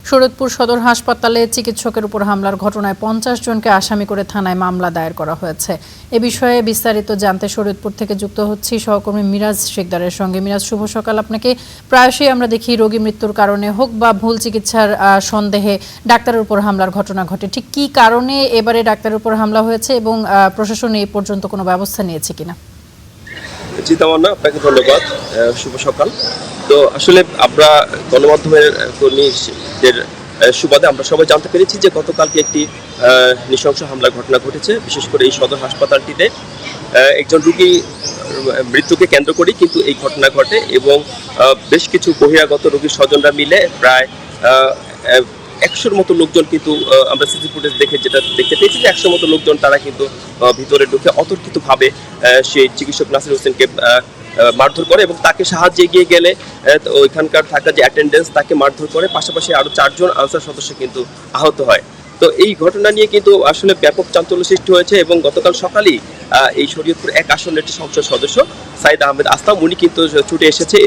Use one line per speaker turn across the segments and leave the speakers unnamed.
শরীয়তপুর সদর হাসপাতালে চিকিৎসকের উপর হামলার ঘটনায় 50 জনকে আসামি করে থানায় মামলা দায়ের করা হয়েছে। এ বিষয়ে বিস্তারিত জানতে শরীয়তপুর থেকে যুক্ত হচ্ছি সহকর্মী মিরাজ শেখদারের সঙ্গে। মিরাজ, শুভ সকাল আপনাকে। প্রায়শই আমরা দেখি রোগী মৃত্যুর কারণে হোক বা ভুল চিকিৎসার সন্দেহে ডাক্তারের উপর হামলার ঘটনা ঘটে। ঠিক কী কারণে এবারে ডাক্তারের উপর হামলা হয়েছে এবং প্রশাসন এই পর্যন্ত কোনো ব্যবস্থা নিয়েছে কিনা?
জি তামান্না, আপনাকে ধন্যবাদ। শুভ সকাল। তো আসলে আমরা গণমাধ্যমের কর্মীদের সুবাদে আমরা সবাই জানতে পেরেছি যে গতকালকে একটি নৃশংস হামলার ঘটনা ঘটেছে, বিশেষ করে এই সদর হাসপাতালটিতে একজন রোগী মৃত্যুকে কেন্দ্র করেই কিন্তু এই ঘটনা ঘটে এবং বেশ কিছু বহিরাগত রোগীর স্বজনরা মিলে প্রায় 100-র মতো লোকজন কিন্তু আমরা সিসি ফুটেজ দেখে যেটা দেখতে পেয়েছি যে 100 মতো লোকজন তারা কিন্তু ভিতরে ঢুকে অতর্কিতভাবে সেই চিকিৎসক নাসির হোসেনকে মারধর করে এবং তাকে সাহায্যে এগিয়ে গেলে ওইখানকার থাকা যে অ্যাটেন্ডেন্স তাকে মারধর করে, পাশাপাশি আরও 4 জন আনসার সদস্য কিন্তু আহত হয়। তো এই ঘটনা নিয়ে কিন্তু আসলে ব্যাপক চাঞ্চল্য সৃষ্টি হয়েছে এবং গতকাল সকালেই এই শরীয়তপুর 1 আসনের একটি সংসদ সদস্য সাইদ আহমেদ আসলাম উনি কিন্তু ছুটে এসেছে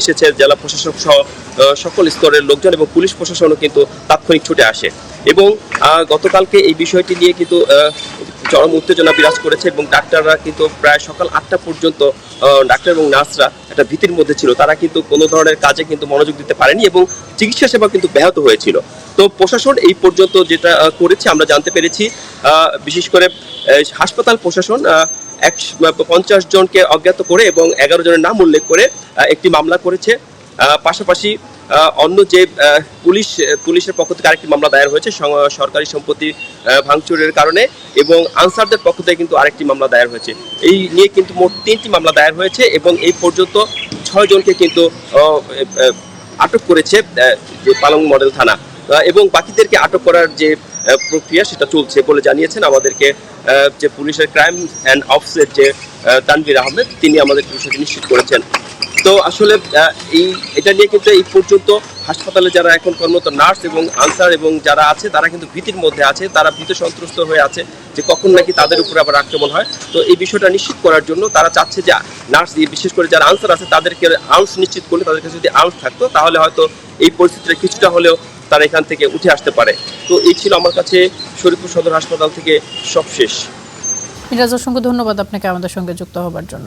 জেলা প্রশাসক সহ সকল স্তরের লোকজন এবং পুলিশ প্রশাসনও কিন্তু তাৎক্ষণিক ছুটে আসে এবং গতকালকে এই বিষয়টি নিয়ে কিন্তু চরম উত্তেজনা বিরাজ করেছে এবং ডাক্তাররা কিন্তু প্রায় সকাল 8টা পর্যন্ত ডাক্তার এবং নার্সরা একটা ভীতির মধ্যে ছিল। তারা কিন্তু কোনো ধরনের কাজে কিন্তু মনোযোগ দিতে পারেনি এবং চিকিৎসা সেবা কিন্তু ব্যাহত হয়েছিল। তো প্রশাসন এই পর্যন্ত যেটা করেছে আমরা জানতে পেরেছি, বিশেষ করে হাসপাতাল প্রশাসন 50 জনকে অজ্ঞাত করে এবং 11 জনের নাম উল্লেখ করে একটি মামলা করেছে। পাশাপাশি অন্য যে পুলিশের পক্ষ থেকে আরেকটি মামলা দায়ের হয়েছে সরকারি সম্পত্তি ভাঙচুরের কারণে এবং আনসারদের পক্ষ থেকে কিন্তু আরেকটি মামলা দায়ের হয়েছে। এই নিয়ে কিন্তু মোট 3টি মামলা দায়ের হয়েছে এবং এই পর্যন্ত 6 জনকে কিন্তু আটক করেছে যে পালং মডেল থানা এবং বাকিদেরকে আটক করার যে প্রক্রিয়া সেটা চলছে বলে জানিয়েছেন আমাদেরকে যে পুলিশের ক্রাইম অ্যান্ড অফিসের যে তানভীর আহমেদ, তিনি আমাদের বিষয়টি নিশ্চিত করেছেন। তো আসলে এটা নিয়ে কিন্তু এই পর্যন্ত হাসপাতালে যারা এখন কর্মরত নার্স এবং আনসার এবং যারা আছে তারা কিন্তু ভীতির মধ্যে আছে, তারা ভীত সন্ত্রস্ত হয়ে আছে যে কখন নাকি তাদের উপর আবার আক্রমণ হয়। তো এই বিষয়টা নিশ্চিত করার জন্য তারা চাচ্ছে যে নার্স বিশেষ করে যারা আনসার আছে তাদেরকে আউন্স নিশ্চিত করলে, তাদের কাছে যদি আউন্স থাকতো তাহলে হয়তো এই পরিস্থিতিটা কিছুটা হলেও তারা এখান থেকে উঠে আসতে পারে। তো এই ছিল আমার কাছে শরীয়তপুর সদর হাসপাতাল থেকে সবশেষ।
মিরাজ, অসংখ্য ধন্যবাদ আপনাকে আমাদের সঙ্গে যুক্ত হবার জন্য।